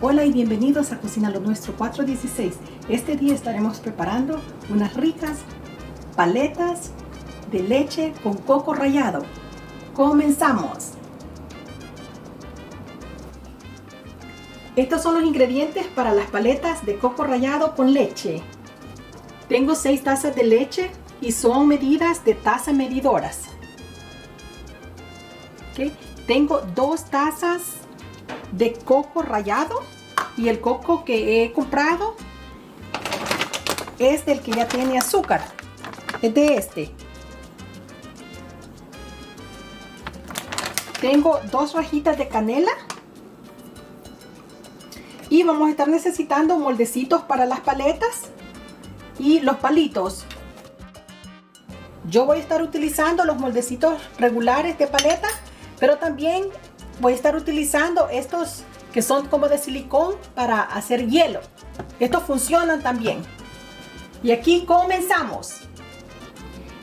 Hola y bienvenidos a Cocina Lo Nuestro 416. Este día estaremos preparando unas ricas paletas de leche con coco rallado. ¡Comenzamos! Estos son los ingredientes para las paletas de coco rallado con leche. Tengo 6 tazas de leche y son medidas de taza medidoras. ¿Okay? Tengo 2 tazas de coco rallado y el coco que he comprado es del que ya tiene azúcar, es de este. Tengo 2 rajitas de canela y vamos a estar necesitando moldecitos para las paletas y los palitos. Yo voy a estar utilizando los moldecitos regulares de paleta, pero también voy a estar utilizando estos que son como de silicón para hacer hielo. Estos funcionan también. Y aquí comenzamos.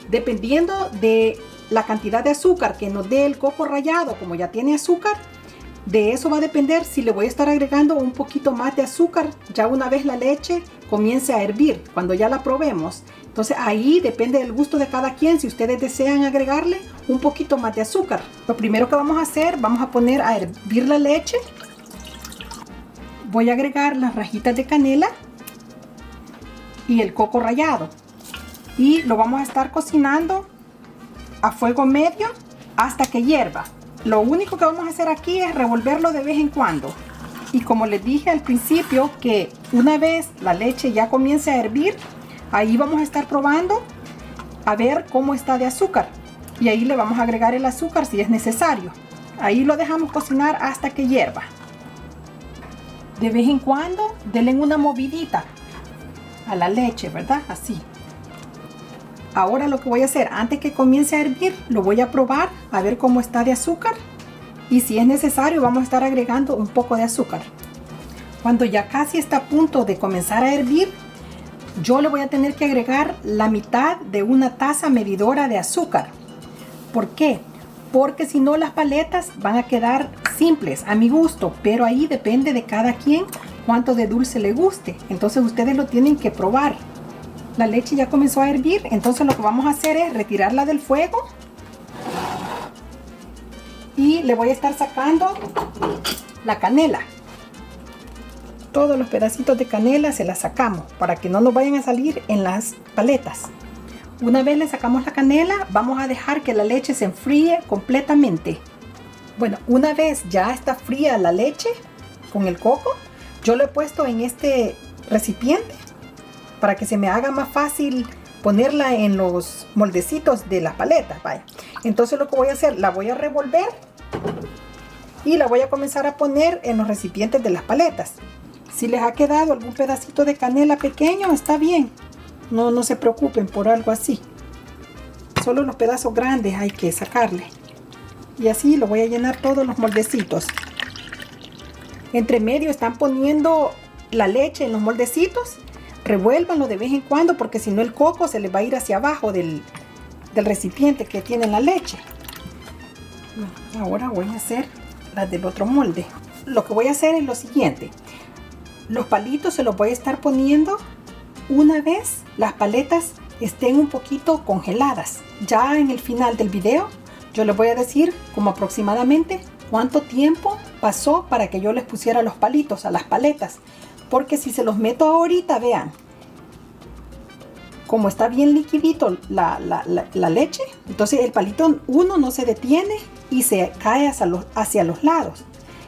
Dependiendo de la cantidad de azúcar que nos dé el coco rallado, como ya tiene azúcar, de eso va a depender si le voy a estar agregando un poquito más de azúcar ya una vez la leche comience a hervir, cuando ya la probemos. Entonces ahí depende del gusto de cada quien, si ustedes desean agregarle un poquito más de azúcar. Lo primero que vamos a hacer, vamos a poner a hervir la leche. Voy a agregar las rajitas de canela y el coco rallado. Y lo vamos a estar cocinando a fuego medio hasta que hierva. Lo único que vamos a hacer aquí es revolverlo de vez en cuando. Y como les dije al principio, que una vez la leche ya comience a hervir, ahí vamos a estar probando a ver cómo está de azúcar. Y ahí le vamos a agregar el azúcar si es necesario. Ahí lo dejamos cocinar hasta que hierva. De vez en cuando denle una movidita a la leche, ¿verdad? Así. Ahora lo que voy a hacer, antes que comience a hervir, lo voy a probar a ver cómo está de azúcar. Y si es necesario, vamos a estar agregando un poco de azúcar. Cuando ya casi está a punto de comenzar a hervir, yo le voy a tener que agregar la mitad de una taza medidora de azúcar. ¿Por qué? Porque si no las paletas van a quedar simples a mi gusto, pero ahí depende de cada quien cuánto de dulce le guste. Entonces ustedes lo tienen que probar. La leche ya comenzó a hervir, entonces lo que vamos a hacer es retirarla del fuego. Y le voy a estar sacando la canela. Todos los pedacitos de canela se las sacamos para que no nos vayan a salir en las paletas. Una vez le sacamos la canela, vamos a dejar que la leche se enfríe completamente. Bueno, una vez ya está fría la leche con el coco, yo lo he puesto en este recipiente para que se me haga más fácil ponerla en los moldecitos de las paletas. Vaya. Entonces lo que voy a hacer, la voy a revolver y la voy a comenzar a poner en los recipientes de las paletas. Si les ha quedado algún pedacito de canela pequeño, está bien. No se preocupen por algo así. Solo los pedazos grandes hay que sacarle. Y así lo voy a llenar todos los moldecitos. Entre medio están poniendo la leche en los moldecitos. Revuélvanlo de vez en cuando porque si no el coco se les va a ir hacia abajo del recipiente que tiene la leche. Bueno, ahora voy a hacer las del otro molde. Lo que voy a hacer es lo siguiente. Los palitos se los voy a estar poniendo una vez las paletas estén un poquito congeladas. Ya en el final del video yo les voy a decir como aproximadamente cuánto tiempo pasó para que yo les pusiera los palitos a las paletas. Porque si se los meto ahorita, vean, como está bien liquidito la leche, entonces el palito uno no se detiene y se cae hacia los lados.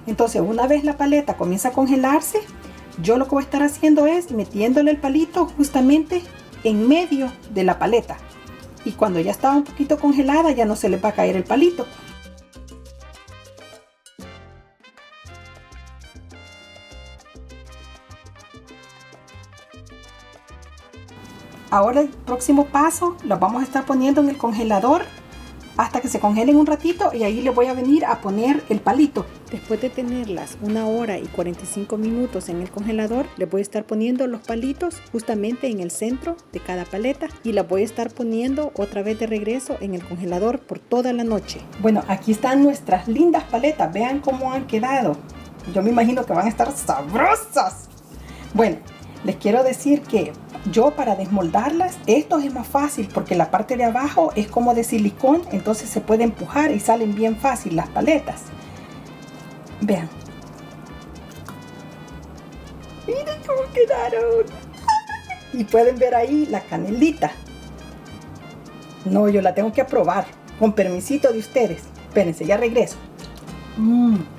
Entonces una vez la paleta comienza a congelarse, yo lo que voy a estar haciendo es metiéndole el palito justamente en medio de la paleta. Y cuando ya está un poquito congelada, ya no se le va a caer el palito. Ahora el próximo paso lo vamos a estar poniendo en el congelador hasta que se congelen un ratito y ahí le voy a venir a poner el palito. Después de tenerlas 1 hora y 45 minutos en el congelador, le voy a estar poniendo los palitos justamente en el centro de cada paleta y la voy a estar poniendo otra vez de regreso en el congelador por toda la noche. Bueno, aquí están nuestras lindas paletas, vean cómo han quedado. Yo me imagino que van a estar sabrosas. Bueno, les quiero decir que yo para desmoldarlas, esto es más fácil porque la parte de abajo es como de silicón, entonces se puede empujar y salen bien fácil las paletas. Vean. Miren cómo quedaron. Y pueden ver ahí la canelita. No, yo la tengo que probar. Con permisito de ustedes. Espérense, ya regreso.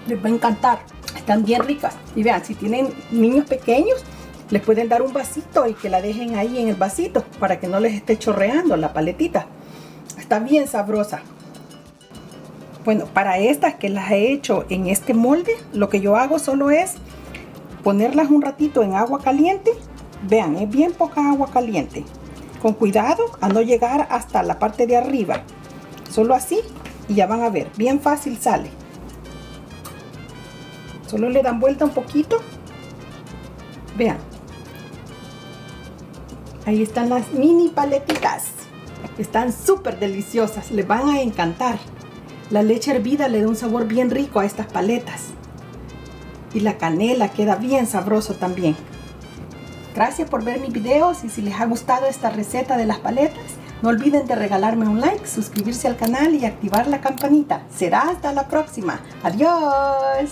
Les va a encantar. Están bien ricas. Y vean, si tienen niños pequeños, les pueden dar un vasito y que la dejen ahí en el vasito para que no les esté chorreando la paletita. Está bien sabrosa. Bueno, para estas que las he hecho en este molde, lo que yo hago solo es ponerlas un ratito en agua caliente. Vean, es bien poca agua caliente. Con cuidado a no llegar hasta la parte de arriba. Solo así y ya van a ver, bien fácil sale. Solo le dan vuelta un poquito. Vean. Ahí están las mini paletitas. Están súper deliciosas, les van a encantar. La leche hervida le da un sabor bien rico a estas paletas. Y la canela queda bien sabroso también. Gracias por ver mis videos y si les ha gustado esta receta de las paletas, no olviden de regalarme un like, suscribirse al canal y activar la campanita. Será hasta la próxima. ¡Adiós!